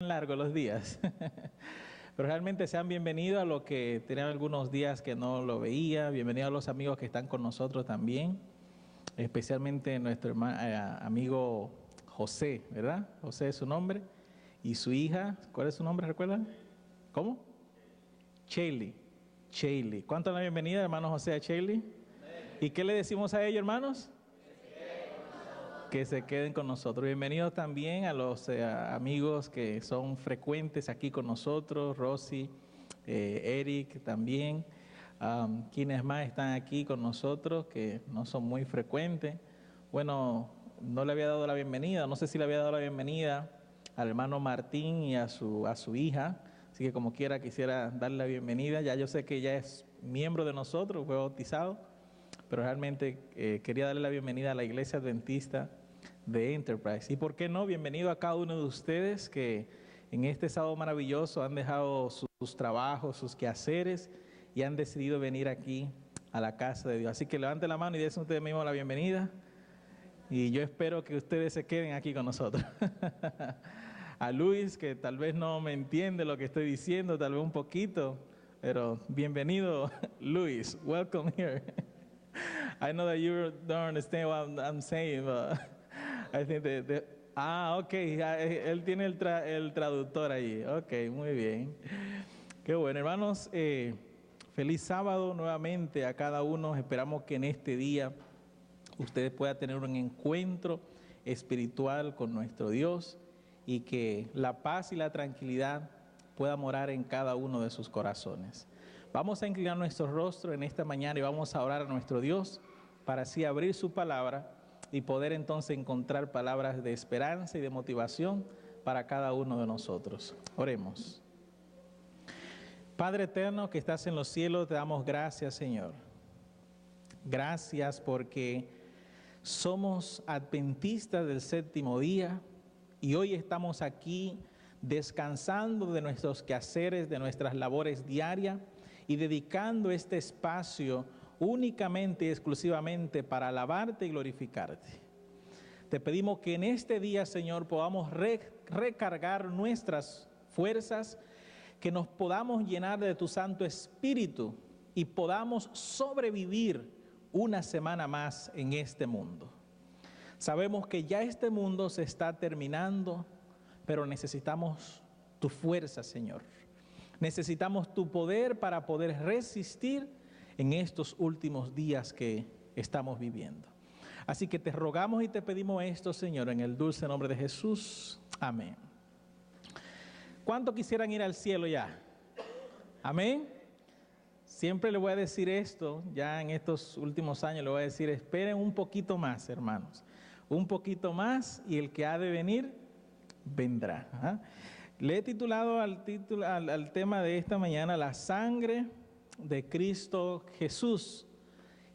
Largos los días, pero realmente sean bienvenidos a los que tenían algunos días que no lo veía, bienvenidos a los amigos que están con nosotros también, especialmente nuestro amigo José, ¿verdad? José es su nombre, y su hija, ¿cuál es su nombre, recuerdan? ¿Cómo? Shaylee. Shaylee. ¿Cuánto la bienvenida, hermano José, a Shaylee? ¿Y qué le decimos a ellos, hermanos? Que se queden con nosotros. Bienvenidos también a los amigos que son frecuentes aquí con nosotros, Rosy, Eric también, quienes más están aquí con nosotros que no son muy frecuentes. Bueno, no le había dado la bienvenida, no sé si le había dado la bienvenida al hermano Martín y a su hija, así que como quiera quisiera darle la bienvenida. Ya yo sé que ya es miembro de nosotros, fue bautizado, pero realmente quería darle la bienvenida a la Iglesia Adventista de Enterprise. Y por qué no, bienvenido a cada uno de ustedes que en este sábado maravilloso han dejado sus trabajos, sus quehaceres y han decidido venir aquí a la casa de Dios. Así que levanten la mano y den ustedes mismos la bienvenida. Y yo espero que ustedes se queden aquí con nosotros. A Luis, que tal vez no me entiende lo que estoy diciendo, tal vez un poquito, pero bienvenido, Luis. Welcome here. I know that you don't understand what I'm saying, but I think ok, él tiene el traductor ahí. Ok, muy bien. Qué bueno, hermanos. Feliz sábado nuevamente a cada uno. Esperamos que en este día usted pueda tener un encuentro espiritual con nuestro Dios y que la paz y la tranquilidad pueda morar en cada uno de sus corazones. Vamos a inclinar nuestro rostro en esta mañana y vamos a orar a nuestro Dios para así abrir su palabra y poder entonces encontrar palabras de esperanza y de motivación para cada uno de nosotros. Oremos. Padre eterno que estás en los cielos, te damos gracias, Señor. Gracias porque somos adventistas del séptimo día y hoy estamos aquí descansando de nuestros quehaceres, de nuestras labores diarias y dedicando este espacio únicamente y exclusivamente para alabarte y glorificarte. Te pedimos que en este día, Señor, podamos recargar nuestras fuerzas, que nos podamos llenar de tu Santo Espíritu y podamos sobrevivir una semana más en este mundo. Sabemos que ya este mundo se está terminando, pero necesitamos tu fuerza, Señor. Necesitamos tu poder para poder resistir en estos últimos días que estamos viviendo. Así que te rogamos y te pedimos esto, Señor, en el dulce nombre de Jesús. Amén. ¿Cuántos quisieran ir al cielo ya? Amén. Siempre le voy a decir esto, ya en estos últimos años le voy a decir, esperen un poquito más, hermanos. Un poquito más y el que ha de venir, vendrá. ¿Ah? Le he titulado al tema de esta mañana, la sangre de Cristo Jesús.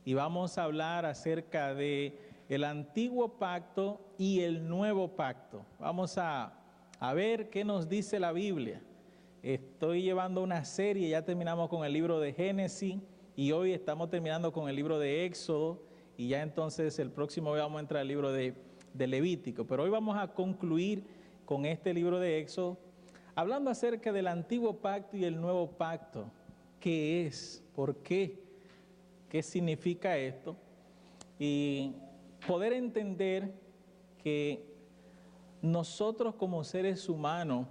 Y vamos a hablar acerca de el antiguo pacto y el nuevo pacto. Vamos a ver qué nos dice la Biblia. Estoy llevando una serie, ya terminamos con el libro de Génesis y hoy estamos terminando con el libro de Éxodo y ya entonces el próximo vamos a entrar al libro de Levítico. Pero hoy vamos a concluir con este libro de Éxodo hablando acerca del antiguo pacto y el nuevo pacto. ¿Qué es? ¿Por qué? ¿Qué significa esto? Y poder entender que nosotros como seres humanos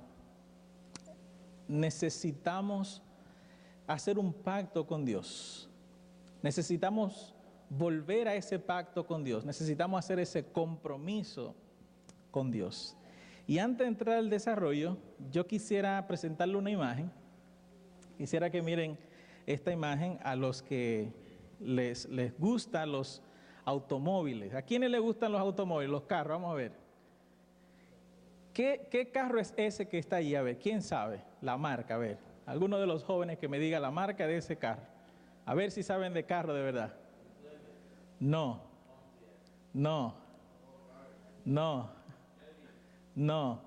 necesitamos hacer un pacto con Dios. Necesitamos volver a ese pacto con Dios. Necesitamos hacer ese compromiso con Dios. Y antes de entrar al desarrollo, yo quisiera presentarle una imagen. Quisiera que miren esta imagen a los que les gustan los automóviles. ¿A quiénes les gustan los automóviles, los carros? Vamos a ver. ¿Qué carro es ese que está allí? A ver, ¿quién sabe? La marca, a ver. Alguno de los jóvenes que me diga la marca de ese carro. A ver si saben de carro de verdad. No. No. No. No.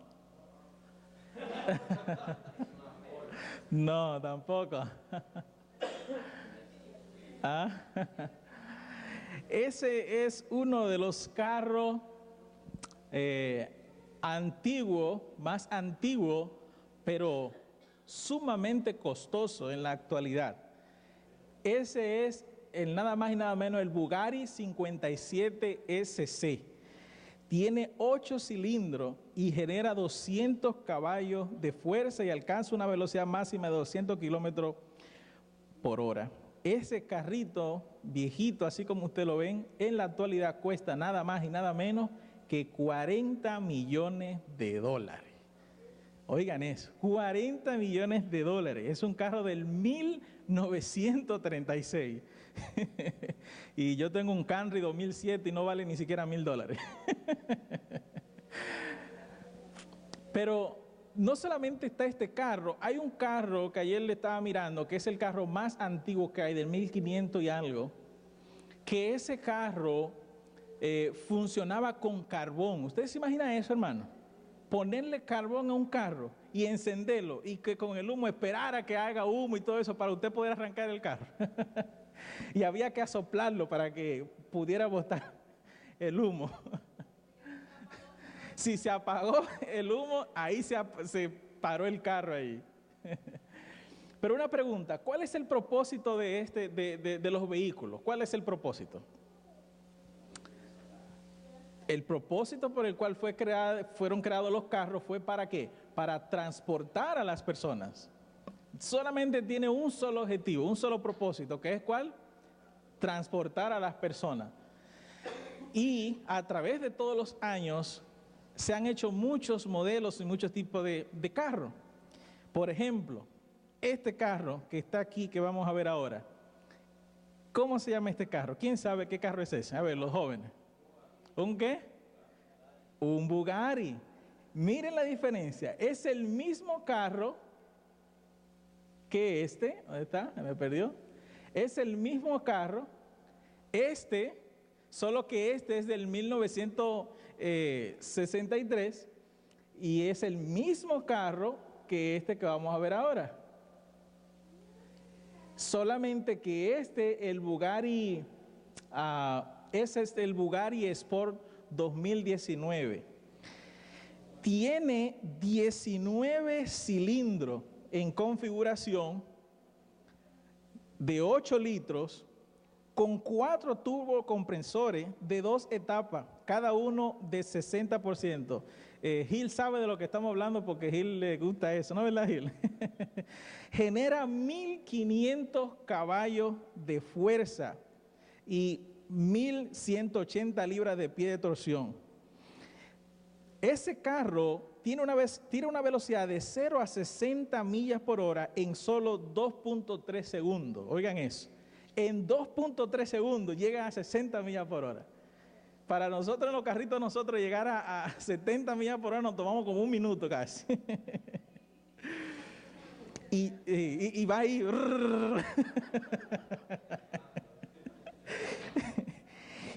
No, tampoco. ¿Ah? Ese es uno de los carros antiguo, más antiguo, pero sumamente costoso en la actualidad. Ese es el nada más y nada menos el Bugatti 57 SC. Tiene 8 cilindros y genera 200 caballos de fuerza y alcanza una velocidad máxima de 200 kilómetros por hora. Ese carrito viejito, así como ustedes lo ven, en la actualidad cuesta nada más y nada menos que $40 millones. Oigan eso, $40 millones. Es un carro del 1936. Y yo tengo un Camry 2007 y no vale ni siquiera $1,000. Pero no solamente está este carro, hay un carro que ayer le estaba mirando, que es el carro más antiguo que hay, del 1500 y algo, que ese carro funcionaba con carbón. ¿Ustedes se imaginan eso, hermano? Ponerle carbón a un carro y encenderlo y que con el humo esperar a que haga humo y todo eso para usted poder arrancar el carro. Y había que asoplarlo para que pudiera botar el humo. Si se apagó el humo, ahí se paró el carro ahí. Pero una pregunta, ¿cuál es el propósito de los vehículos? ¿Cuál es el propósito? El propósito por el cual fueron creados los carros fue ¿para qué? Para transportar a las personas. Solamente tiene un solo objetivo, un solo propósito, ¿que es cuál? Transportar a las personas. Y a través de todos los años se han hecho muchos modelos y muchos tipos de carro. Por ejemplo, este carro que está aquí, que vamos a ver ahora. ¿Cómo se llama este carro? ¿Quién sabe qué carro es ese? A ver, los jóvenes. ¿Un qué? Un Bugatti. Miren la diferencia. Es el mismo carro que este. ¿Dónde está? Me perdió. Es el mismo carro. Solo que este es del 1963 y es el mismo carro que este que vamos a ver ahora. Solamente que el Bugatti, ese es el Bugatti Sport 2019. Tiene 19 cilindros en configuración de 8 litros con 4 turbocompresores de 2 etapas, cada uno de 60%. Gil sabe de lo que estamos hablando porque Gil le gusta eso, ¿no es verdad, Gil? Genera 1,500 caballos de fuerza y 1,180 libras de pie de torsión. Ese carro tiene una velocidad de 0 a 60 millas por hora en solo 2.3 segundos. Oigan eso. En 2.3 segundos llega a 60 millas por hora. Para nosotros en los carritos, llegar a 70 millas por hora nos tomamos como 1 minuto casi. y va ahí.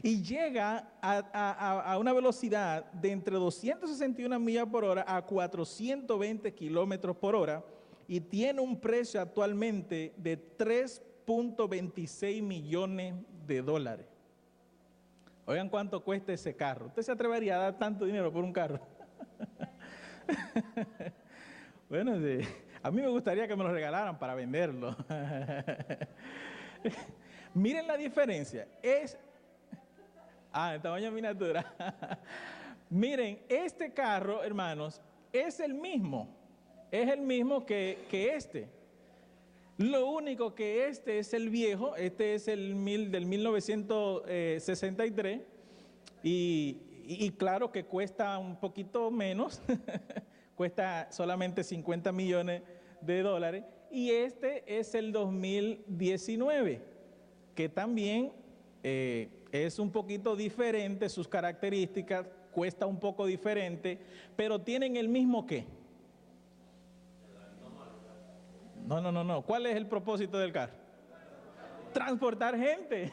Y llega a una velocidad de entre 261 millas por hora a 420 kilómetros por hora y tiene un precio actualmente de $3.26 millones. Oigan cuánto cuesta ese carro. ¿Usted se atrevería a dar tanto dinero por un carro? Bueno, a mí me gustaría que me lo regalaran para venderlo. Miren la diferencia. En tamaño miniatura. Miren, este carro, hermanos, es el mismo. Es el mismo que este. Lo único que este es el viejo, este es del 1963 y claro que cuesta un poquito menos, cuesta solamente $50 millones y este es el 2019 que también es un poquito diferente, sus características, cuesta un poco diferente, pero tienen el mismo ¿qué? No. ¿Cuál es el propósito del carro? Transportar gente.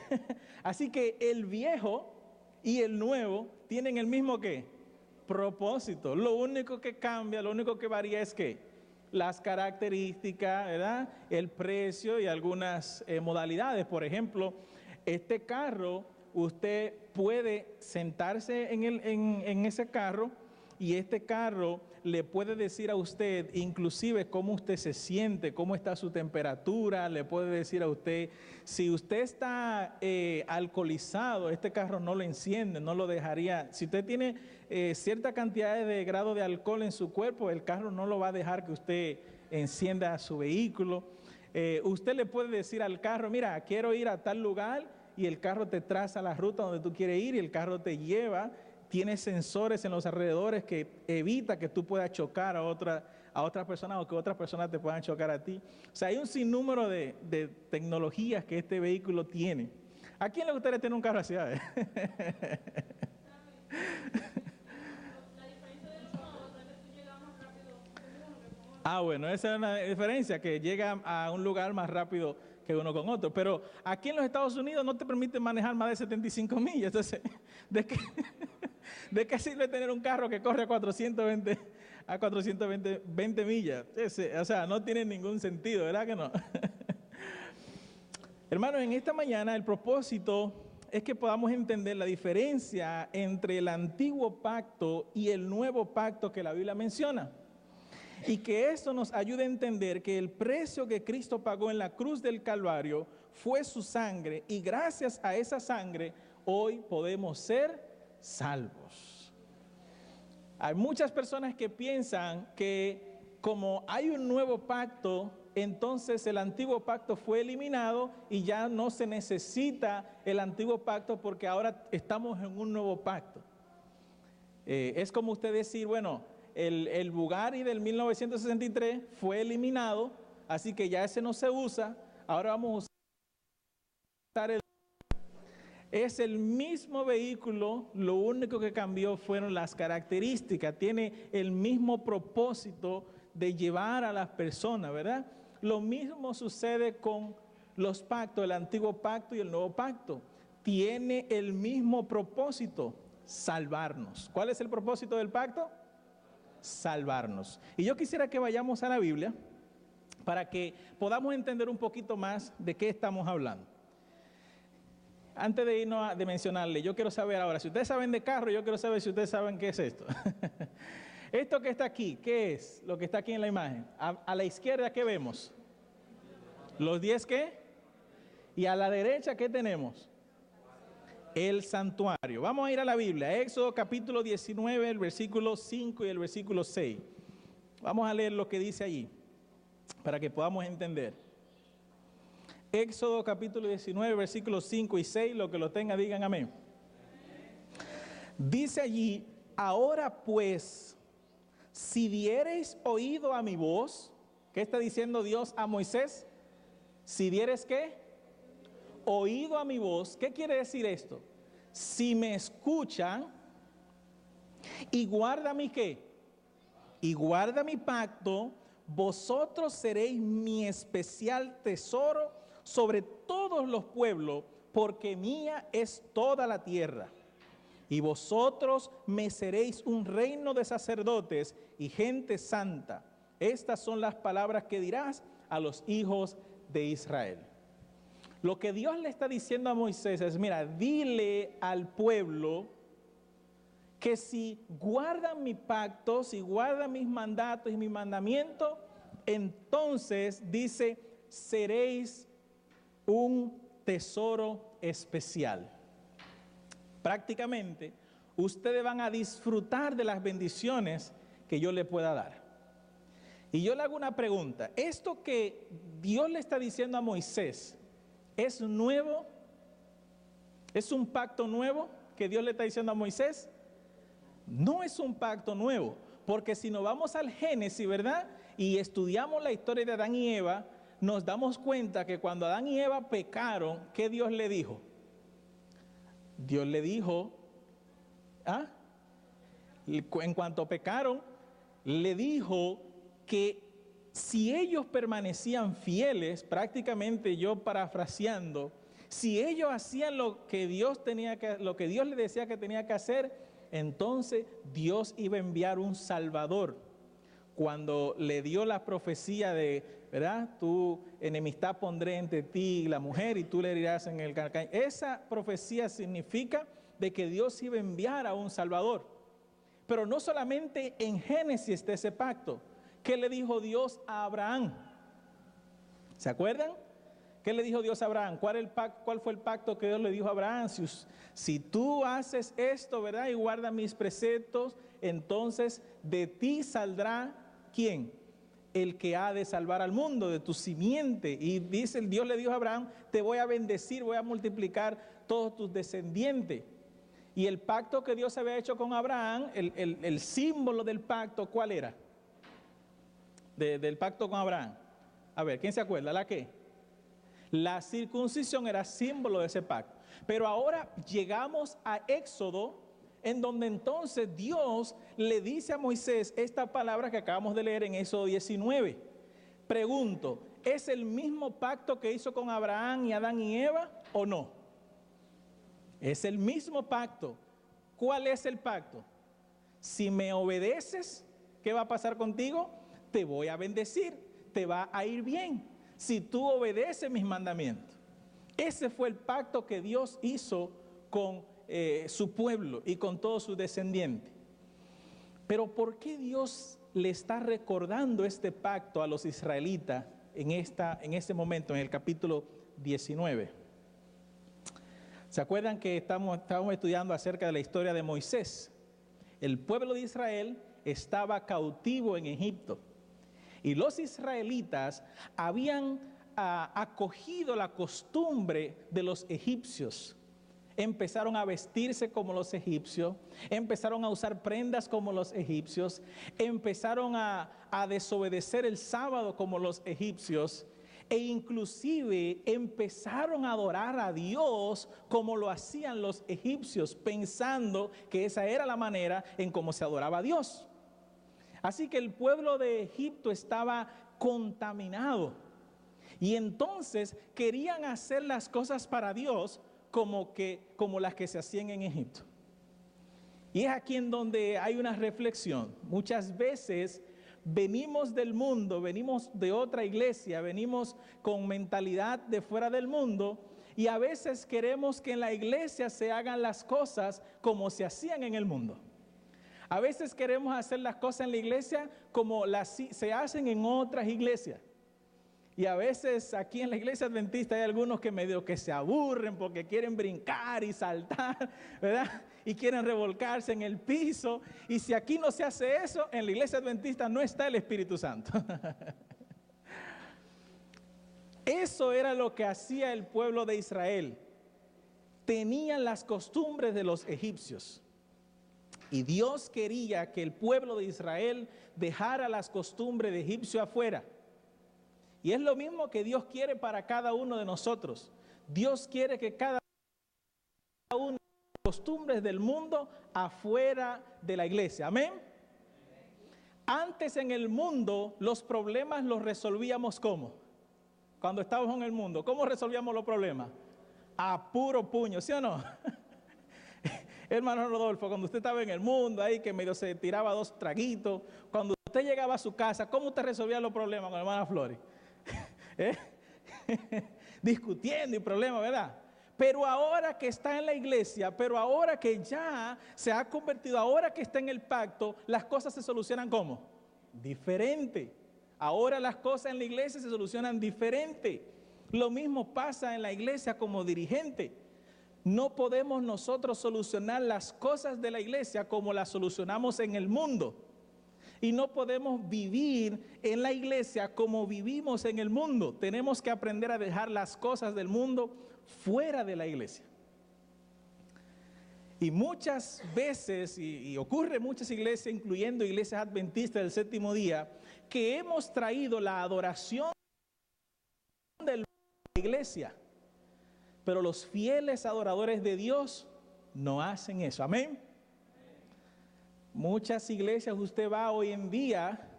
Así que el viejo y el nuevo tienen el mismo ¿qué? Propósito. Lo único que cambia, lo único que varía es ¿qué? Las características, ¿verdad? El precio y algunas modalidades. Por ejemplo, este carro, usted puede sentarse en ese carro y este carro le puede decir a usted inclusive cómo usted se siente, cómo está su temperatura, le puede decir a usted, si usted está alcoholizado, este carro no lo enciende, no lo dejaría. Si usted tiene cierta cantidad de grado de alcohol en su cuerpo, el carro no lo va a dejar que usted encienda su vehículo. Usted le puede decir al carro, mira, quiero ir a tal lugar, y el carro te traza la ruta donde tú quieres ir y el carro te lleva. Tiene sensores en los alrededores que evita que tú puedas chocar a otras personas o que otras personas te puedan chocar a ti. O sea, hay un sinnúmero de tecnologías que este vehículo tiene. ¿A quién le gustaría tener un carro así? Bueno, esa es una diferencia, que llega a un lugar más rápido que uno con otro. Pero aquí en los Estados Unidos no te permiten manejar más de 75 millas. Entonces, ¿de qué sirve tener un carro que corre a 420 millas? O sea, no tiene ningún sentido, ¿verdad que no? Hermanos, en esta mañana el propósito es que podamos entender la diferencia entre el antiguo pacto y el nuevo pacto que la Biblia menciona. Y que esto nos ayude a entender que el precio que Cristo pagó en la cruz del Calvario fue su sangre, y gracias a esa sangre hoy podemos ser salvos. Hay muchas personas que piensan que como hay un nuevo pacto, entonces el antiguo pacto fue eliminado y ya no se necesita el antiguo pacto porque ahora estamos en un nuevo pacto. Es como usted decir, bueno, el Bugatti del 1963 fue eliminado, así que ya ese no se usa, ahora vamos a usar es el mismo vehículo, lo único que cambió fueron las características, tiene el mismo propósito de llevar a las personas, ¿verdad? Lo mismo sucede con los pactos, el antiguo pacto y el nuevo pacto, tiene el mismo propósito, salvarnos. ¿Cuál es el propósito del pacto? Salvarnos. Y yo quisiera que vayamos a la Biblia para que podamos entender un poquito más de qué estamos hablando. Antes de irnos de mencionarle, yo quiero saber ahora, si ustedes saben de carro, yo quiero saber si ustedes saben qué es esto. Esto que está aquí, ¿qué es lo que está aquí en la imagen? A la izquierda, ¿qué vemos? ¿Los 10 qué? Y a la derecha, ¿qué tenemos? El santuario. Vamos a ir a la Biblia, Éxodo capítulo 19, el versículo 5 y el versículo 6. Vamos a leer lo que dice allí, para que podamos entender. Éxodo capítulo 19, versículos 5 y 6, lo que lo tenga, digan amén. Dice allí, ahora pues, si diereis oído a mi voz, ¿qué está diciendo Dios a Moisés? Si dieres ¿qué? Oído a mi voz. ¿Qué quiere decir esto? Si me escuchan y guarda mi ¿qué? Y guarda mi pacto, vosotros seréis mi especial tesoro sobre todos los pueblos, porque mía es toda la tierra. Y vosotros me seréis un reino de sacerdotes y gente santa. Estas son las palabras que dirás a los hijos de Israel. Lo que Dios le está diciendo a Moisés es, mira, dile al pueblo que si guardan mi pacto, si guardan mis mandatos y mis mandamientos, entonces dice, seréis un tesoro especial. Prácticamente, ustedes van a disfrutar de las bendiciones que yo le pueda dar. Y yo le hago una pregunta, ¿esto que Dios le está diciendo a Moisés es nuevo? ¿Es un pacto nuevo que Dios le está diciendo a Moisés? No es un pacto nuevo, porque si nos vamos al Génesis, ¿verdad? Y estudiamos la historia de Adán y Eva, nos damos cuenta que cuando Adán y Eva pecaron, ¿qué Dios le dijo? Dios le dijo, en cuanto pecaron, le dijo que si ellos permanecían fieles, prácticamente yo parafraseando, si ellos hacían lo que Dios les decía que tenía que hacer, entonces Dios iba a enviar un Salvador. Cuando le dio la profecía de, ¿verdad? Tu enemistad pondré entre ti y la mujer y tú le herirás en el carcaj. Esa profecía significa de que Dios iba a enviar a un Salvador. Pero no solamente en Génesis está ese pacto. ¿Qué le dijo Dios a Abraham? ¿Se acuerdan? ¿Qué le dijo Dios a Abraham? ¿Cuál fue el pacto que Dios le dijo a Abraham? Si tú haces esto, ¿verdad? Y guardas mis preceptos, entonces de ti saldrá, ¿quién? El que ha de salvar al mundo, de tu simiente. Y dice, Dios le dijo a Abraham, te voy a bendecir, voy a multiplicar todos tus descendientes. Y el pacto que Dios había hecho con Abraham, el símbolo del pacto, ¿cuál era? Del pacto con Abraham. A ver, ¿quién se acuerda? ¿La qué? La circuncisión era símbolo de ese pacto. Pero ahora llegamos a Éxodo, en donde entonces Dios le dice a Moisés esta palabra que acabamos de leer en Éxodo 19. Pregunto, ¿es el mismo pacto que hizo con Abraham y Adán y Eva o no? Es el mismo pacto. ¿Cuál es el pacto? Si me obedeces, ¿qué va a pasar contigo? Te voy a bendecir, te va a ir bien. Si tú obedeces mis mandamientos. Ese fue el pacto que Dios hizo con su pueblo y con todos sus descendientes. Pero ¿por qué Dios le está recordando este pacto a los israelitas en este momento, en el capítulo 19? ¿Se acuerdan que estábamos estudiando acerca de la historia de Moisés? El pueblo de Israel estaba cautivo en Egipto. Y los israelitas habían acogido la costumbre de los egipcios. Empezaron a vestirse como los egipcios, empezaron a usar prendas como los egipcios, empezaron a desobedecer el sábado como los egipcios, e inclusive empezaron a adorar a Dios como lo hacían los egipcios, pensando que esa era la manera en cómo se adoraba a Dios. Así que el pueblo de Egipto estaba contaminado. Y entonces querían hacer las cosas para Dios como las que se hacían en Egipto. Y es aquí en donde hay una reflexión. Muchas veces venimos del mundo, venimos de otra iglesia, venimos con mentalidad de fuera del mundo, y a veces queremos que en la iglesia se hagan las cosas como se hacían en el mundo. A veces queremos hacer las cosas en la iglesia como se hacen en otras iglesias. Y a veces aquí en la iglesia adventista hay algunos que medio que se aburren porque quieren brincar y saltar, ¿verdad? Y quieren revolcarse en el piso. Y si aquí no se hace eso, en la iglesia adventista no está el Espíritu Santo. Eso era lo que hacía el pueblo de Israel. Tenían las costumbres de los egipcios. Y Dios quería que el pueblo de Israel dejara las costumbres de egipcio afuera. Y es lo mismo que Dios quiere para cada uno de nosotros. Dios quiere que cada uno de las costumbres del mundo afuera de la iglesia. Amén. Antes en el mundo los problemas los resolvíamos ¿cómo? Cuando estábamos en el mundo, ¿cómo resolvíamos los problemas? A puro puño, ¿sí o no? Hermano Rodolfo, cuando usted estaba en el mundo ahí que medio se tiraba 2 traguitos, cuando usted llegaba a su casa, ¿cómo usted resolvía los problemas con la hermana Flores? Discutiendo y problemas, ¿verdad? Pero ahora que está en la iglesia, pero ahora que ya se ha convertido, ahora que está en el pacto, las cosas se solucionan ¿cómo? Diferente. Ahora las cosas en la iglesia se solucionan diferente. Lo mismo pasa en la iglesia como dirigente. No podemos nosotros solucionar las cosas de la iglesia como las solucionamos en el mundo. Y no podemos vivir en la iglesia como vivimos en el mundo. Tenemos que aprender a dejar las cosas del mundo fuera de la iglesia. Y muchas veces, y ocurre en muchas iglesias, incluyendo iglesias adventistas del séptimo día, que hemos traído la adoración de la iglesia. Pero los fieles adoradores de Dios no hacen eso. Amén. Muchas iglesias usted va hoy en día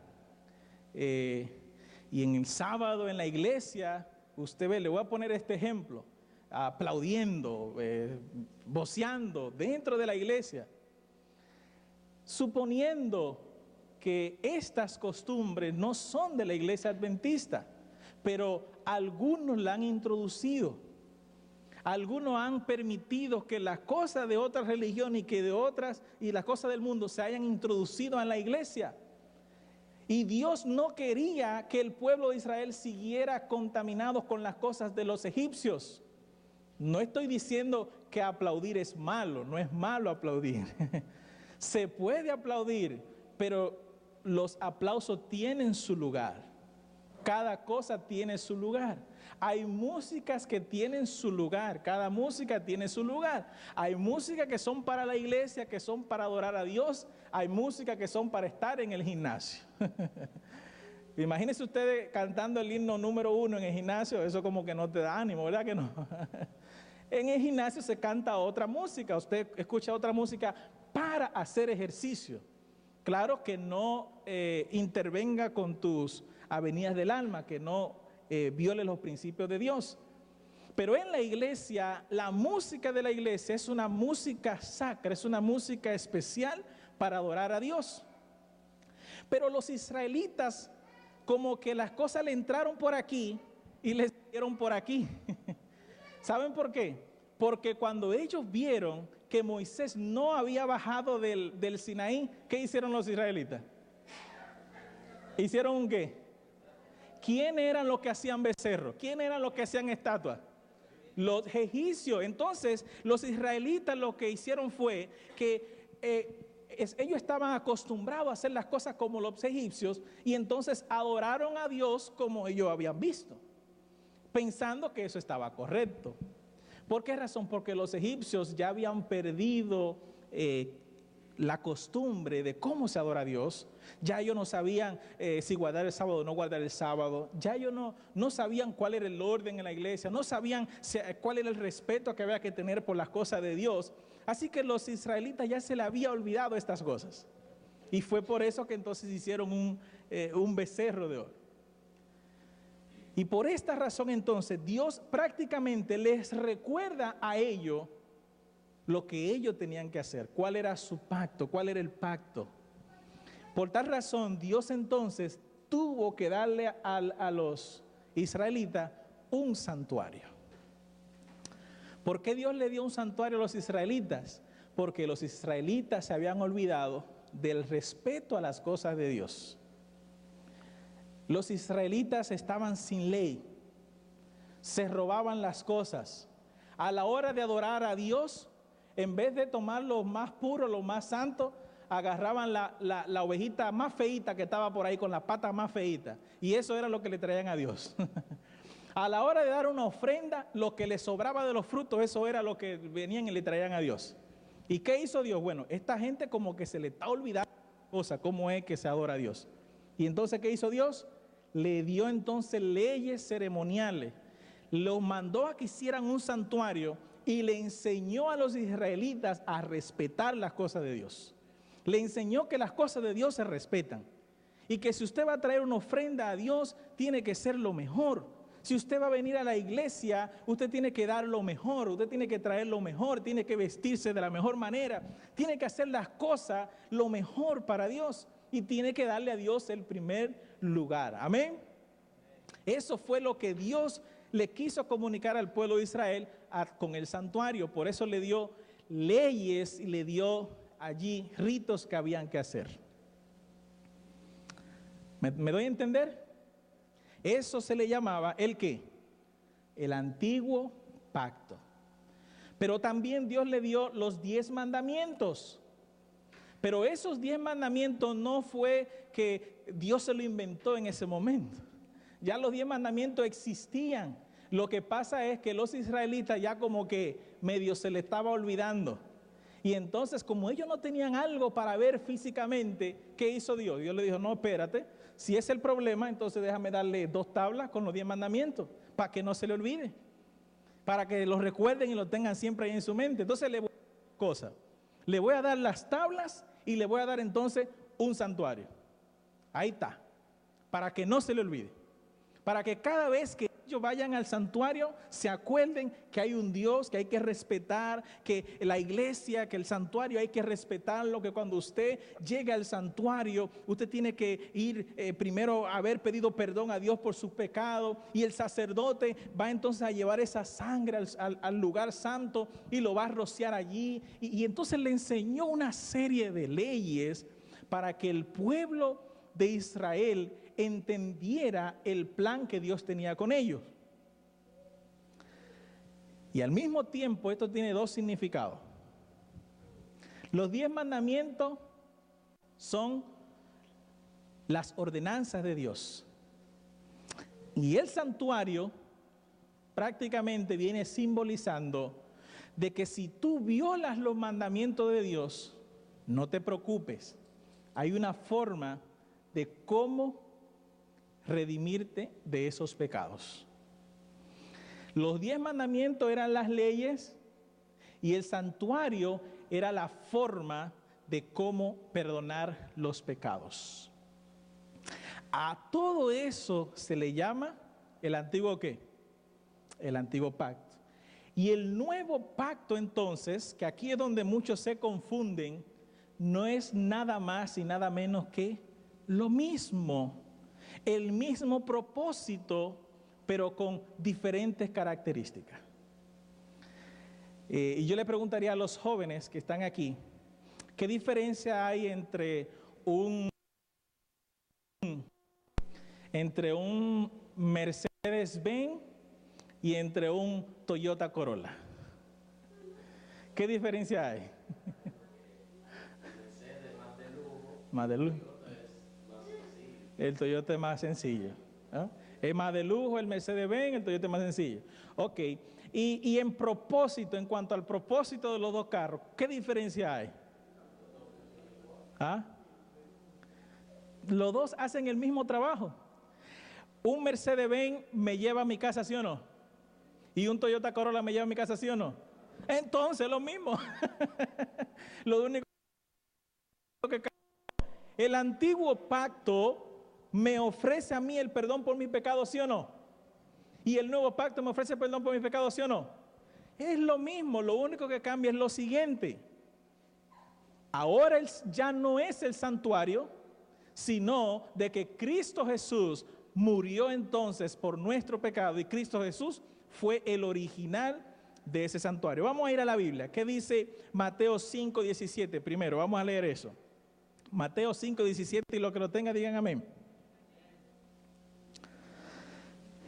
y en el sábado en la iglesia, usted ve, le voy a poner este ejemplo, aplaudiendo, voceando dentro de la iglesia, suponiendo que estas costumbres no son de la iglesia adventista, pero algunos la han introducido. Algunos han permitido que las cosas de otras religiones y las cosas del mundo se hayan introducido en la iglesia. Y Dios no quería que el pueblo de Israel siguiera contaminado con las cosas de los egipcios. No estoy diciendo que aplaudir es malo, no es malo aplaudir. Se puede aplaudir, pero los aplausos tienen su lugar. Cada cosa tiene su lugar. Hay músicas que tienen su lugar, cada música tiene su lugar. Hay músicas que son para la iglesia, que son para adorar a Dios. Hay músicas que son para estar en el gimnasio. Imagínense ustedes cantando el himno número 1 en el gimnasio, eso como que no te da ánimo, ¿verdad que no? En el gimnasio se canta otra música, usted escucha otra música para hacer ejercicio. Claro que no intervenga con tus avenidas del alma, que no viole los principios de Dios. Pero en la iglesia, la música de la iglesia es una música sacra, es una música especial para adorar a Dios. Pero los israelitas, como que las cosas le entraron por aquí y les dieron por aquí. ¿Saben por qué? Porque cuando ellos vieron que Moisés no había bajado del Sinaí, ¿qué hicieron los israelitas? ¿Hicieron un qué? ¿Quién eran los que hacían becerros? ¿Quién eran los que hacían estatuas? Los egipcios. Entonces, los israelitas lo que hicieron fue que ellos estaban acostumbrados a hacer las cosas como los egipcios y entonces adoraron a Dios como ellos habían visto, pensando que eso estaba correcto. ¿Por qué razón? Porque los egipcios ya habían perdido la costumbre de cómo se adora a Dios. Ya ellos no sabían si guardar el sábado o no guardar el sábado. Ya ellos no sabían cuál era el orden en la iglesia, no sabían cuál era el respeto que había que tener por las cosas de Dios. Así que los israelitas ya se les había olvidado estas cosas. Y fue por eso que entonces hicieron un becerro de oro. Y por esta razón entonces Dios prácticamente les recuerda a ellos lo que ellos tenían que hacer, cuál era su pacto, cuál era el pacto. Por tal razón Dios entonces tuvo que darle a los israelitas un santuario. ¿Por qué Dios le dio un santuario a los israelitas? Porque los israelitas se habían olvidado del respeto a las cosas de Dios. Los israelitas estaban sin ley, se robaban las cosas. A la hora de adorar a Dios, en vez de tomar lo más puro, lo más santo, agarraban la ovejita más feíta que estaba por ahí con la pata más feíta. Y eso era lo que le traían a Dios. A la hora de dar una ofrenda, lo que le sobraba de los frutos, eso era lo que venían y le traían a Dios. ¿Y qué hizo Dios? Bueno, esta gente como que se le está olvidando cosa, cómo es que se adora a Dios. Y entonces, ¿qué hizo Dios? Le dio entonces leyes ceremoniales. Los mandó a que hicieran un santuario y le enseñó a los israelitas a respetar las cosas de Dios. Le enseñó que las cosas de Dios se respetan. Y que si usted va a traer una ofrenda a Dios, tiene que ser lo mejor. Si usted va a venir a la iglesia, usted tiene que dar lo mejor, usted tiene que traer lo mejor, tiene que vestirse de la mejor manera, tiene que hacer las cosas lo mejor para Dios y tiene que darle a Dios el primer lugar. Amén. Eso fue lo que Dios le quiso comunicar al pueblo de Israel con el santuario. Por eso le dio leyes y le dio allí ritos que habían que hacer. ¿Me doy a entender? Eso se le llamaba ¿el qué? El antiguo pacto. Pero también Dios le dio los 10 mandamientos. Pero esos 10 mandamientos no fue que Dios se lo inventó en ese momento. Ya los 10 mandamientos existían. Lo que pasa es que los israelitas ya como que medio se le estaba olvidando. Y entonces, como ellos no tenían algo para ver físicamente, ¿qué hizo Dios? Dios le dijo, no, espérate, si es el problema, entonces déjame darle 2 tablas con los 10 mandamientos, para que no se le olvide, para que los recuerden y lo tengan siempre ahí en su mente. Entonces le voy a dar cosas. Le voy a dar las tablas y le voy a dar entonces un santuario. Ahí está, para que no se le olvide. Para que cada vez que ellos vayan al santuario, se acuerden que hay un Dios que hay que respetar, que la iglesia, que el santuario hay que respetarlo, que cuando usted llega al santuario, usted tiene que ir primero a haber pedido perdón a Dios por sus pecados, y el sacerdote va entonces a llevar esa sangre al lugar santo y lo va a rociar allí, y entonces le enseñó una serie de leyes para que el pueblo de Israel entendiera el plan que Dios tenía con ellos. Y al mismo tiempo esto tiene dos significados. Los 10 mandamientos son las ordenanzas de Dios. Y el santuario prácticamente viene simbolizando de que si tú violas los mandamientos de Dios, no te preocupes. Hay una forma de cómo redimirte de esos pecados. Los 10 mandamientos eran las leyes y el santuario era la forma de cómo perdonar los pecados. A todo eso se le llama el antiguo ¿qué? El antiguo pacto. Y el nuevo pacto entonces, que aquí es donde muchos se confunden, no es nada más y nada menos que lo mismo. El mismo propósito, pero con diferentes características. Y yo le preguntaría a los jóvenes que están aquí, ¿qué diferencia hay entre un Mercedes-Benz y entre un Toyota Corolla? ¿Qué diferencia hay? Mercedes más de lujo. Más de lujo. El Toyota es más sencillo. ¿No? Es más de lujo el Mercedes-Benz, el Toyota es más sencillo. Ok. Y en propósito, en cuanto al propósito de los dos carros, ¿qué diferencia hay? ¿Ah? Los dos hacen el mismo trabajo. Un Mercedes-Benz me lleva a mi casa, ¿sí o no? Y un Toyota Corolla me lleva a mi casa, ¿sí o no? Entonces lo mismo. Lo único que el antiguo pacto me ofrece a mí el perdón por mis pecados, ¿sí o no? Y el nuevo pacto me ofrece perdón por mis pecados, ¿sí o no? Es lo mismo, lo único que cambia es lo siguiente. Ahora ya no es el santuario, sino de que Cristo Jesús murió entonces por nuestro pecado, y Cristo Jesús fue el original de ese santuario. Vamos a ir a la Biblia. ¿Qué dice Mateo 5:17? Primero, vamos a leer eso. Mateo 5:17, y los que lo tengan digan amén.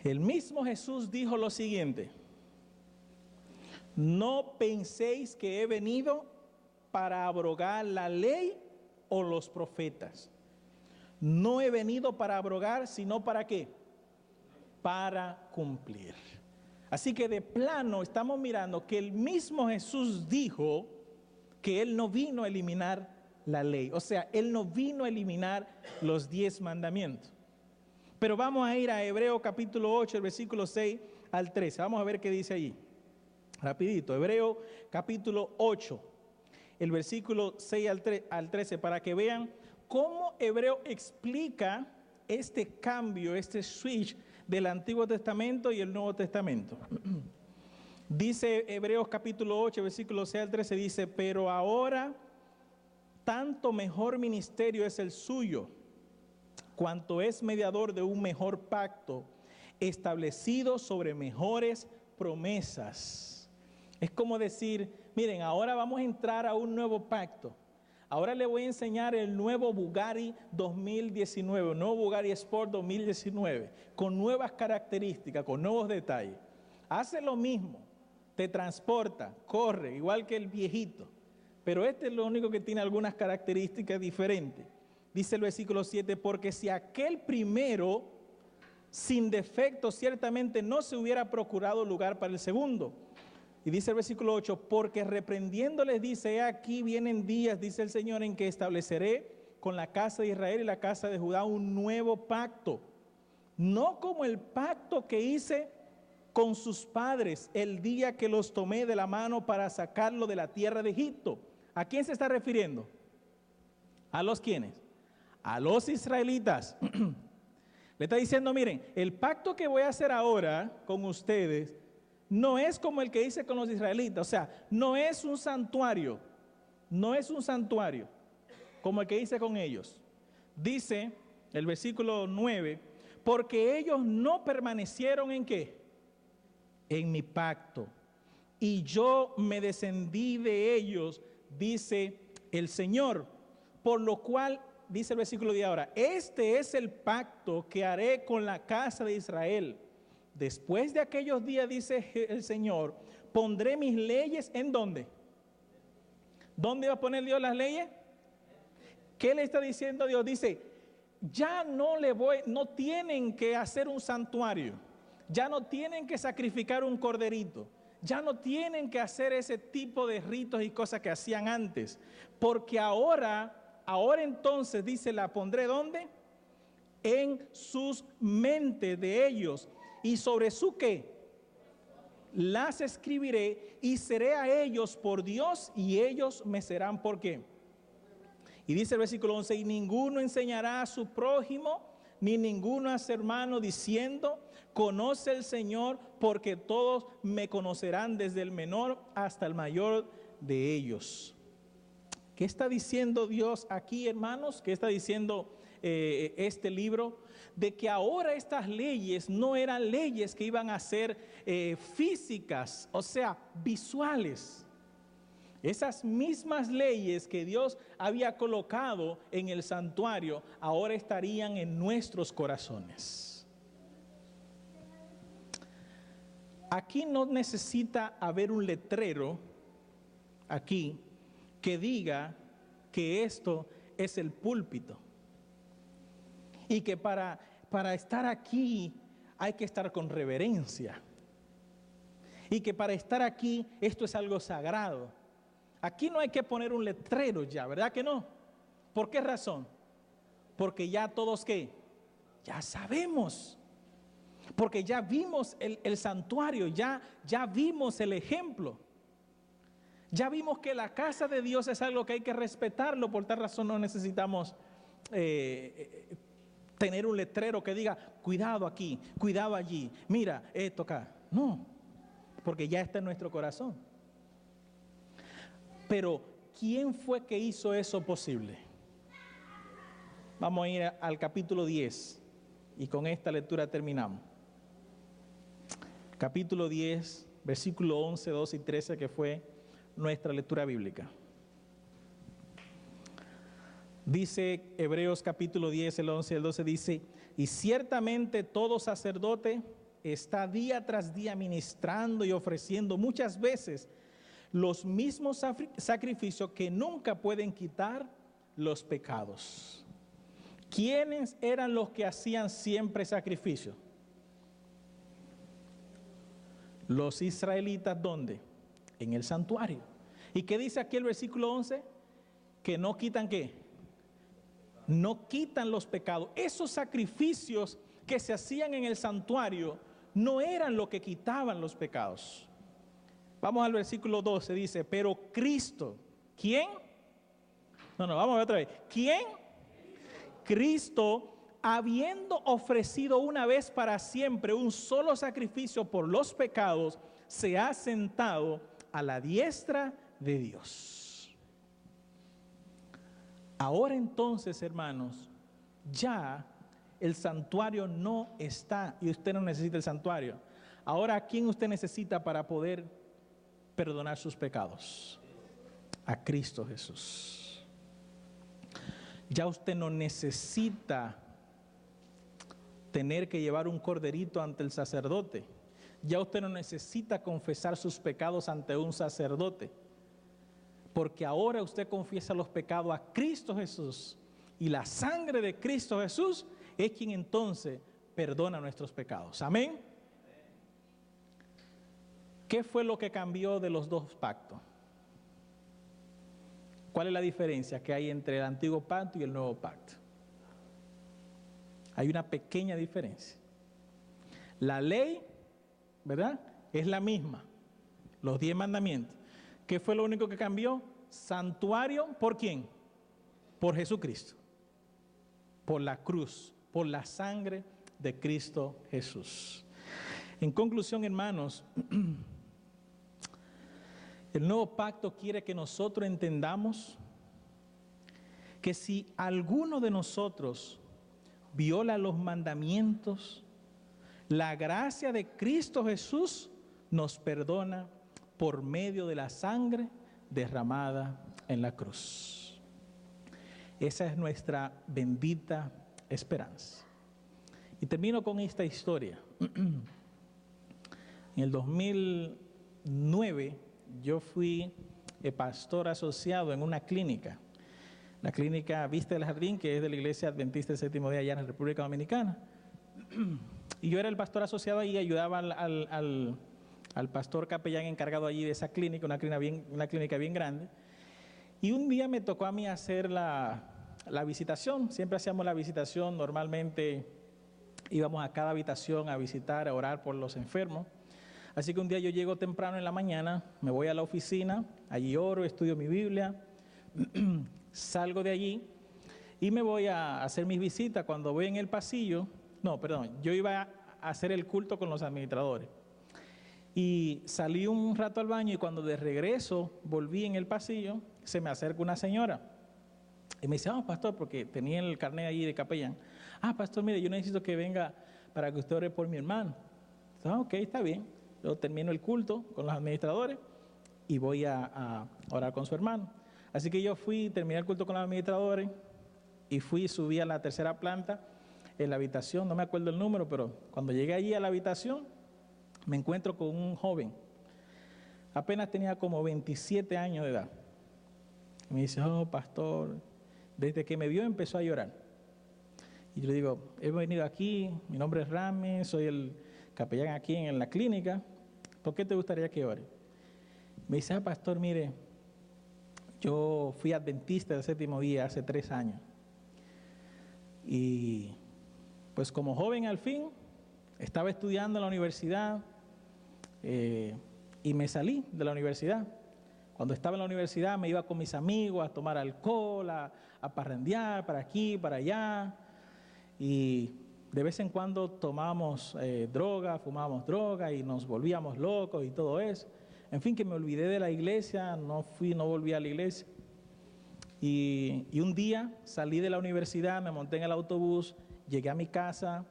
El mismo Jesús dijo lo siguiente: no penséis que he venido para abrogar la ley o los profetas. No he venido para abrogar, sino ¿para qué? Para cumplir. Así que de plano estamos mirando que el mismo Jesús dijo que Él no vino a eliminar la ley. O sea, Él no vino a eliminar los 10 mandamientos. Pero vamos a ir a Hebreo capítulo 8, el versículo 6 al 13. Vamos a ver qué dice allí. Rapidito, Hebreo capítulo 8, el versículo 6 al 13, para que vean cómo Hebreo explica este cambio, este switch del Antiguo Testamento y el Nuevo Testamento. Dice Hebreos capítulo 8, versículo 6 al 13, dice: pero ahora tanto mejor ministerio es el suyo, cuanto es mediador de un mejor pacto, establecido sobre mejores promesas. Es como decir, miren, ahora vamos a entrar a un nuevo pacto. Ahora le voy a enseñar el nuevo Bugatti 2019, el nuevo Bugatti Sport 2019, con nuevas características, con nuevos detalles. Hace lo mismo, te transporta, corre, igual que el viejito, pero este es lo único que tiene algunas características diferentes. Dice el versículo 7, porque si aquel primero, sin defecto, ciertamente no se hubiera procurado lugar para el segundo. Y dice el versículo 8, porque reprendiéndoles dice, he aquí vienen días, dice el Señor, en que estableceré con la casa de Israel y la casa de Judá un nuevo pacto, no como el pacto que hice con sus padres el día que los tomé de la mano para sacarlo de la tierra de Egipto. ¿A quién se está refiriendo? ¿A los quiénes? A los israelitas. Le está diciendo, miren, el pacto que voy a hacer ahora con ustedes no es como el que hice con los israelitas. O sea, no es un santuario. No es un santuario como el que hice con ellos. Dice el versículo 9, porque ellos no permanecieron ¿en qué? En mi pacto. Y yo me descendí de ellos, dice el Señor. Por lo cual, dice el versículo de ahora, este es el pacto que haré con la casa de Israel. Después de aquellos días, dice el Señor, pondré mis leyes ¿en dónde? ¿Dónde va a poner Dios las leyes? ¿Qué le está diciendo Dios? Dice, ya no tienen que hacer un santuario, ya no tienen que sacrificar un corderito, ya no tienen que hacer ese tipo de ritos y cosas que hacían antes, porque ahora entonces dice, la pondré ¿dónde? En sus mentes de ellos, y sobre su ¿qué? Las escribiré y seré a ellos por Dios y ellos me serán ¿por qué? Y dice el versículo 11, y ninguno enseñará a su prójimo, ni ninguno a su hermano diciendo, conoce el Señor, porque todos me conocerán desde el menor hasta el mayor de ellos. ¿Qué está diciendo Dios aquí, hermanos? ¿Qué está diciendo este libro? De que ahora estas leyes no eran leyes que iban a ser físicas, o sea, visuales. Esas mismas leyes que Dios había colocado en el santuario, ahora estarían en nuestros corazones. Aquí no necesita haber un letrero, aquí, que diga que esto es el púlpito. Y que para estar aquí hay que estar con reverencia. Y que para estar aquí esto es algo sagrado. Aquí no hay que poner un letrero ya, ¿verdad que no? ¿Por qué razón? Porque ya todos ¿qué? Ya sabemos. Porque ya vimos el santuario, ya vimos el ejemplo. Ya vimos que la casa de Dios es algo que hay que respetarlo, por tal razón no necesitamos tener un letrero que diga, cuidado aquí, cuidado allí, mira esto acá. No, porque ya está en nuestro corazón. Pero, ¿quién fue que hizo eso posible? Vamos a ir al capítulo 10 y con esta lectura terminamos. Capítulo 10, versículo 11, 12 y 13, que fue nuestra lectura bíblica. Dice Hebreos capítulo 10, el 11 y el 12, dice, y ciertamente todo sacerdote está día tras día ministrando y ofreciendo muchas veces los mismos sacrificios que nunca pueden quitar los pecados. ¿Quiénes eran los que hacían siempre sacrificios? Los israelitas, ¿dónde? En el santuario. ¿Y qué dice aquí el versículo 11? Que no quitan ¿qué? No quitan los pecados. Esos sacrificios que se hacían en el santuario no eran lo que quitaban los pecados. Vamos al versículo 12, dice, pero Cristo, ¿quién? Vamos a ver otra vez. ¿Quién? Cristo, habiendo ofrecido una vez para siempre un solo sacrificio por los pecados, se ha sentado a la diestra de Dios. Ahora entonces, hermanos, ya el santuario no está, y usted no necesita el santuario. Ahora, ¿a quién usted necesita para poder perdonar sus pecados? A Cristo Jesús. Ya usted no necesita tener que llevar un corderito ante el sacerdote. Ya usted no necesita confesar sus pecados ante un sacerdote. Porque ahora usted confiesa los pecados a Cristo Jesús. Y la sangre de Cristo Jesús es quien entonces perdona nuestros pecados. Amén. ¿Qué fue lo que cambió de los dos pactos? ¿Cuál es la diferencia que hay entre el antiguo pacto y el nuevo pacto? Hay una pequeña diferencia. La ley, ¿verdad? Es la misma. Los 10 mandamientos. ¿Qué fue lo único que cambió? Santuario, ¿por quién? Por Jesucristo. Por la cruz, por la sangre de Cristo Jesús. En conclusión, hermanos, el nuevo pacto quiere que nosotros entendamos que si alguno de nosotros viola los mandamientos, la gracia de Cristo Jesús nos perdona por medio de la sangre derramada en la cruz. Esa es nuestra bendita esperanza. Y termino con esta historia. En el 2009 yo fui pastor asociado en una clínica, la clínica Vista del Jardín, que es de la Iglesia Adventista del Séptimo Día allá en la República Dominicana. Y yo era el pastor asociado ahí, ayudaba al pastor capellán encargado allí de esa clínica, una clínica bien grande. Y un día me tocó a mí hacer la visitación. Siempre hacíamos la visitación, normalmente íbamos a cada habitación a visitar, a orar por los enfermos. Así que un día yo llego temprano en la mañana, me voy a la oficina, allí oro, estudio mi Biblia, salgo de allí y me voy a hacer mis visitas. Cuando voy en el pasillo, yo iba a hacer el culto con los administradores. Y salí un rato al baño y cuando de regreso volví en el pasillo, se me acerca una señora. Y me dice, pastor, porque tenía el carnet allí de capellán. Pastor, mire, yo necesito que venga para que usted ore por mi hermano. Ok, está bien. Yo termino el culto con los administradores y voy a orar con su hermano. Así que yo terminé el culto con los administradores y subí a la tercera planta en la habitación, no me acuerdo el número, pero cuando llegué allí a la habitación, me encuentro con un joven. Apenas tenía como 27 años de edad. Me dice, pastor, desde que me vio empezó a llorar. Y yo le digo, he venido aquí, mi nombre es Rami, soy el capellán aquí en la clínica, ¿por qué te gustaría que ore? Me dice, pastor, mire, yo fui adventista del Séptimo Día hace 3 años. Y pues como joven al fin, estaba estudiando en la universidad y me salí de la universidad. Cuando estaba en la universidad me iba con mis amigos a tomar alcohol, a parrandear para aquí, para allá. Y de vez en cuando tomábamos droga, fumábamos droga y nos volvíamos locos y todo eso. En fin, que me olvidé de la iglesia, no volví a la iglesia. Y un día salí de la universidad, me monté en el autobús, llegué a mi casa,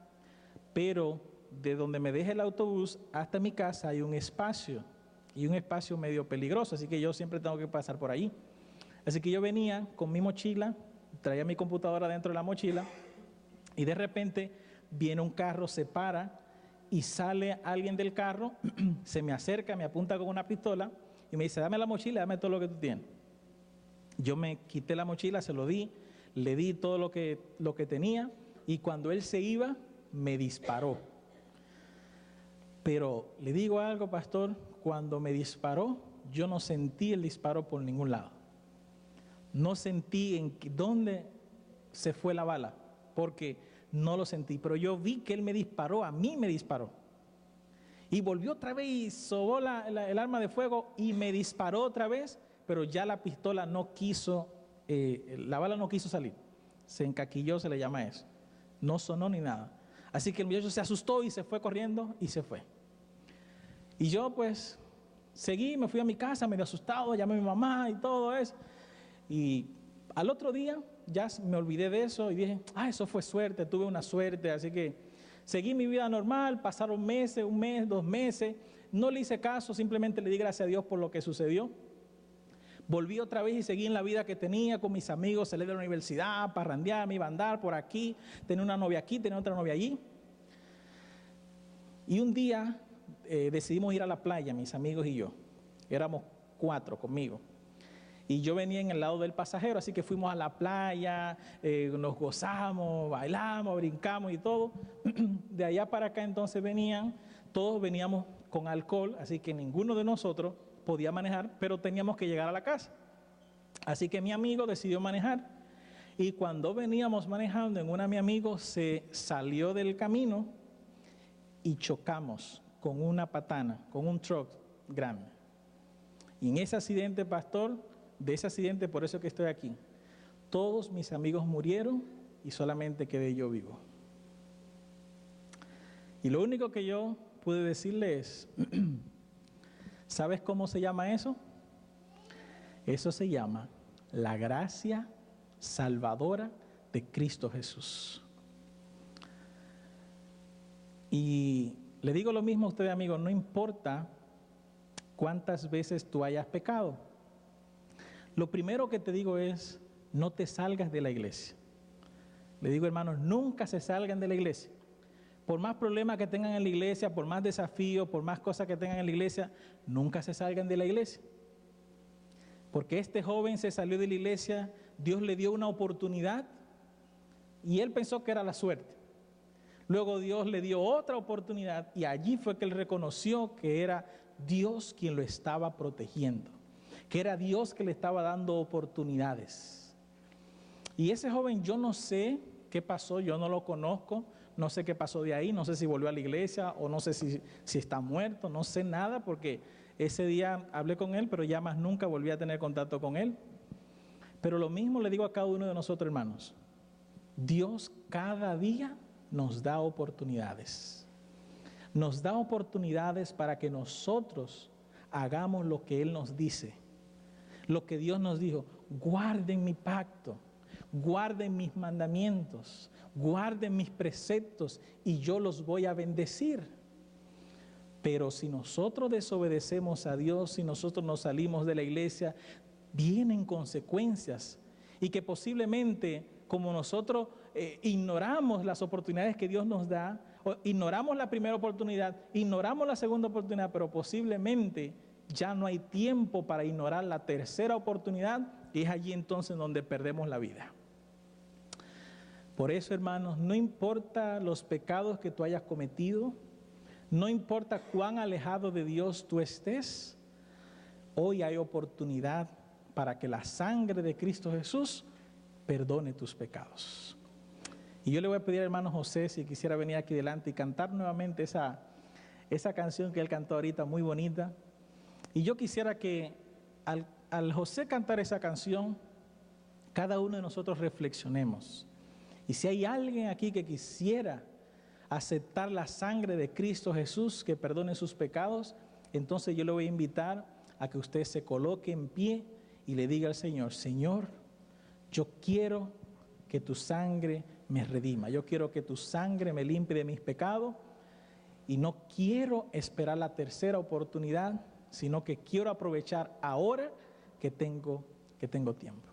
pero de donde me dejé el autobús hasta mi casa hay un espacio, y un espacio medio peligroso, así que yo siempre tengo que pasar por allí. Así que yo venía con mi mochila, traía mi computadora dentro de la mochila, y de repente viene un carro, se para, y sale alguien del carro, se me acerca, me apunta con una pistola, y me dice, dame la mochila, dame todo lo que tú tienes. Yo me quité la mochila, se lo di, le di todo lo que tenía, y cuando él se iba, me disparó. Pero le digo algo, pastor, cuando me disparó, yo no sentí el disparo por ningún lado. No sentí en dónde se fue la bala, porque no lo sentí. Pero yo vi que él me disparó, a mí me disparó. Y volvió otra vez y sobó el arma de fuego y me disparó otra vez, pero ya la pistola no quiso, la bala no quiso salir. Se encaquilló, se le llama eso. No sonó ni nada. Así que el muchacho se asustó y se fue corriendo y se fue. Y yo pues seguí, me fui a mi casa medio asustado, llamé a mi mamá y todo eso. Y al otro día ya me olvidé de eso y dije, eso fue suerte, tuve una suerte. Así que seguí mi vida normal, pasaron meses, 1 mes, 2 meses. No le hice caso, simplemente le di gracias a Dios por lo que sucedió. Volví otra vez y seguí en la vida que tenía con mis amigos, salí de la universidad, parrandear, me iba a andar por aquí, tenía una novia aquí, tenía otra novia allí. Y un día decidimos ir a la playa, mis amigos y yo. Éramos 4 conmigo. Y yo venía en el lado del pasajero, así que fuimos a la playa, nos gozamos, bailamos, brincamos y todo. De allá para acá entonces todos veníamos con alcohol, así que ninguno de nosotros podía manejar, pero teníamos que llegar a la casa. Así que mi amigo decidió manejar. Y cuando veníamos manejando, en una mi amigo se salió del camino y chocamos con una patana, con un truck grande. Y en ese accidente, pastor, de ese accidente, por eso que estoy aquí, todos mis amigos murieron y solamente quedé yo vivo. Y lo único que yo pude decirle es, ¿sabes cómo se llama eso? Eso se llama la gracia salvadora de Cristo Jesús. Y le digo lo mismo a usted, amigo, no importa cuántas veces tú hayas pecado. Lo primero que te digo es, no te salgas de la iglesia. Le digo, hermanos, nunca se salgan de la iglesia. Por más problemas que tengan en la iglesia, por más desafíos, por más cosas que tengan en la iglesia, nunca se salgan de la iglesia. Porque este joven se salió de la iglesia, Dios le dio una oportunidad y él pensó que era la suerte. Luego Dios le dio otra oportunidad y allí fue que él reconoció que era Dios quien lo estaba protegiendo, que era Dios que le estaba dando oportunidades. Y ese joven, yo no sé qué pasó, yo no lo conozco, no sé qué pasó de ahí, no sé si volvió a la iglesia o no sé si está muerto, no sé nada porque ese día hablé con él, pero ya más nunca volví a tener contacto con él. Pero lo mismo le digo a cada uno de nosotros, hermanos. Dios cada día nos da oportunidades. Nos da oportunidades para que nosotros hagamos lo que Él nos dice. Lo que Dios nos dijo, guarden mi pacto, guarden mis mandamientos, guarden mis preceptos y yo los voy a bendecir. Pero si nosotros desobedecemos a Dios, si nosotros nos salimos de la iglesia, vienen consecuencias y que posiblemente como nosotros ignoramos las oportunidades que Dios nos da, o ignoramos la primera oportunidad, ignoramos la segunda oportunidad, pero posiblemente ya no hay tiempo para ignorar la tercera oportunidad y es allí entonces donde perdemos la vida. Por eso, hermanos, no importa los pecados que tú hayas cometido, no importa cuán alejado de Dios tú estés, hoy hay oportunidad para que la sangre de Cristo Jesús perdone tus pecados. Y yo le voy a pedir al hermano José si quisiera venir aquí delante y cantar nuevamente esa canción que él cantó ahorita, muy bonita. Y yo quisiera que al José cantar esa canción, cada uno de nosotros reflexionemos. Y si hay alguien aquí que quisiera aceptar la sangre de Cristo Jesús que perdone sus pecados, entonces yo le voy a invitar a que usted se coloque en pie y le diga al Señor, Señor, yo quiero que tu sangre me redima, yo quiero que tu sangre me limpie de mis pecados y no quiero esperar la tercera oportunidad, sino que quiero aprovechar ahora que tengo tiempo.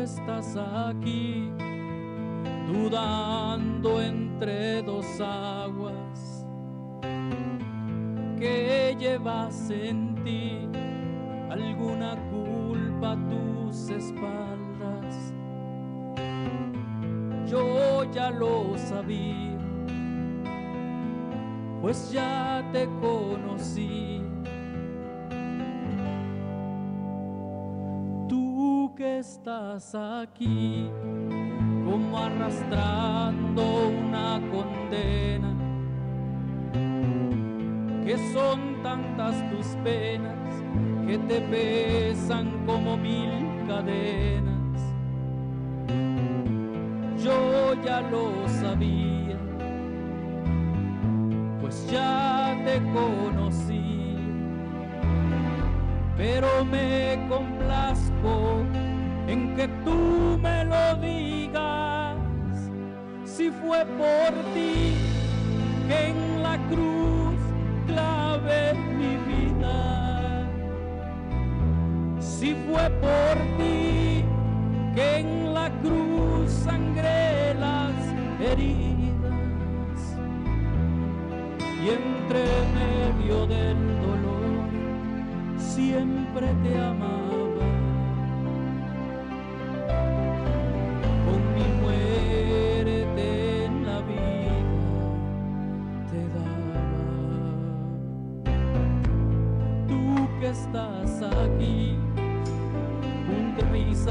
Estás aquí, dudando entre dos aguas, que llevas en ti alguna culpa a tus espaldas. Yo ya lo sabía, pues ya te conocí. Que estás aquí como arrastrando una condena, que son tantas tus penas que te pesan como 1000 cadenas. Yo ya lo sabía, pues ya te conocí, pero me complazco en que tú me lo digas. Si fue por ti que en la cruz clavé mi vida, si fue por ti que en la cruz sangré las heridas, y entre medio del dolor siempre te amaré.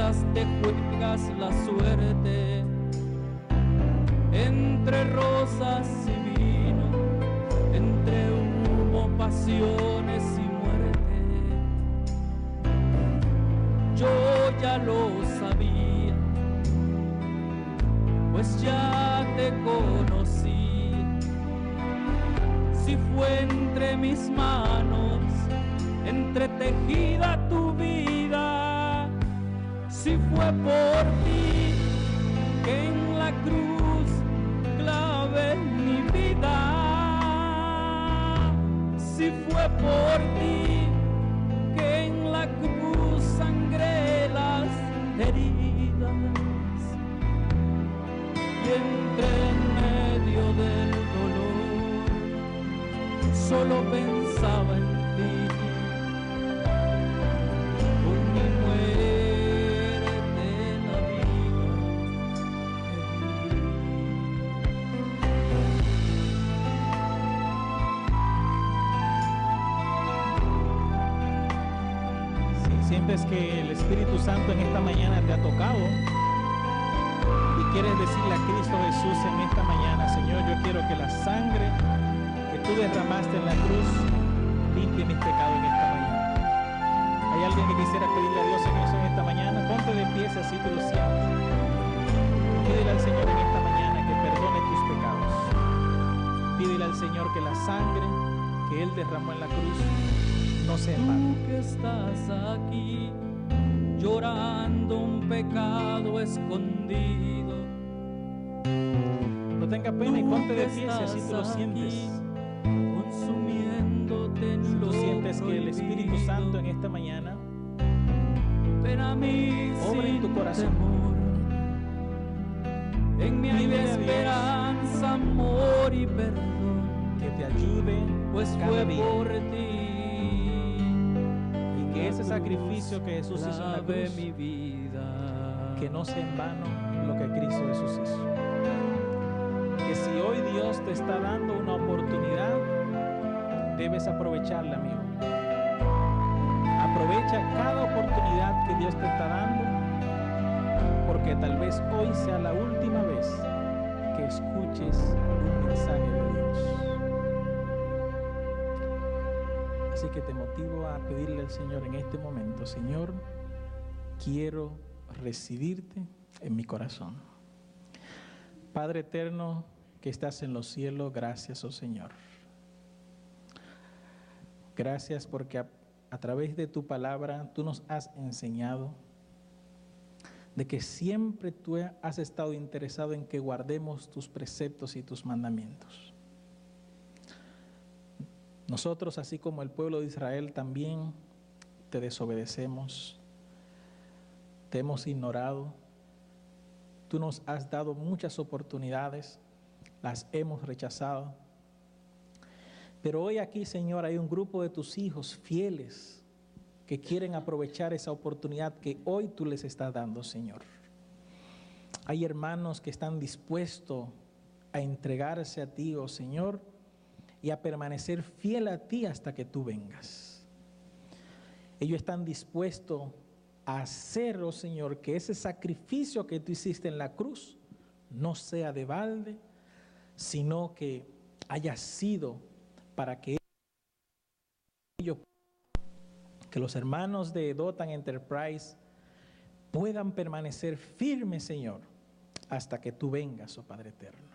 cartas te juegas la suerte, entre rosas y vino, entre humo, pasiones y muerte. Yo ya lo sabía, pues ya te conocí. Si fue entre mis manos entretejida tu vida, si fue por ti que en la cruz clavé mi vida, si fue por ti que en la cruz sangré las heridas, y en medio del dolor solo pensaba en ti. Por mi muerte la vida te di. Si sientes que el Espíritu Santo en esta mañana te ha tocado y quieres decirle a Cristo Jesús en esta mañana: Señor, yo quiero que la sangre que tú derramaste en la cruz limpie mis pecados en esta mañana. ¿Hay alguien que quisiera pedirle a Dios en eso en esta mañana? Ponte de pie si así tú lo sientes. Pídele al Señor en esta mañana que perdone tus pecados. Pídele al Señor que la sangre que Él derramó en la cruz no se empate. Tú que estás aquí llorando un pecado escondido, No tenga pena y ponte de pie si así tú lo sientes. consumiéndote en Si tú lo sientes que el Espíritu prohibido, Santo en esta mañana ven a mí obra en sin tu corazón. temor. En mí hay Pídele a Dios esperanza, amor y perdón, que te ayude pues cada fue día, por ti y que ese sacrificio que Jesús hizo en la lavé cruz, mi vida. que no sea en vano lo que Cristo Jesús hizo. Que si hoy Dios te está dando una oportunidad, debes aprovecharla, amigo. Aprovecha cada oportunidad que Dios te está dando, porque tal vez hoy sea la última vez que escuches un mensaje de Dios. Así que te motivo a pedirle al Señor en este momento: Señor, quiero recibirte en mi corazón. Padre eterno que estás en los cielos, gracias, oh Señor. Gracias porque a través de tu palabra tú nos has enseñado de que siempre tú has estado interesado en que guardemos tus preceptos y tus mandamientos. Nosotros, así como el pueblo de Israel, también te desobedecemos, te hemos ignorado. Tú nos has dado muchas oportunidades, las hemos rechazado. Pero hoy aquí, Señor, hay un grupo de tus hijos fieles que quieren aprovechar esa oportunidad que hoy tú les estás dando, Señor. Hay hermanos que están dispuestos a entregarse a ti, oh Señor, y a permanecer fiel a ti hasta que tú vengas. Ellos están dispuestos a hacer, oh Señor, que ese sacrificio que tú hiciste en la cruz no sea de balde, sino que haya sido para que ellos, que los hermanos de Dothan Enterprise puedan permanecer firmes, Señor, hasta que tú vengas, oh Padre eterno.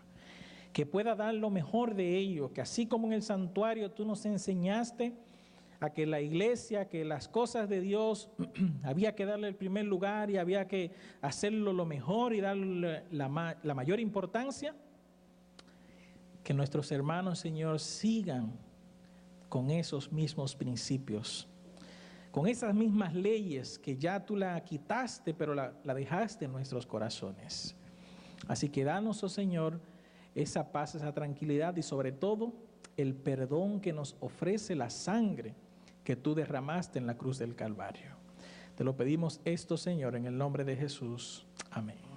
Que pueda dar lo mejor de ellos, que así como en el santuario tú nos enseñaste a que la iglesia, que las cosas de Dios había que darle el primer lugar y había que hacerlo lo mejor y darle la mayor importancia. Que nuestros hermanos, Señor, sigan con esos mismos principios, con esas mismas leyes que ya tú la quitaste, pero la dejaste en nuestros corazones. Así que danos, oh Señor, esa paz, esa tranquilidad y sobre todo el perdón que nos ofrece la sangre que tú derramaste en la cruz del Calvario. Te lo pedimos esto, Señor, en el nombre de Jesús. Amén.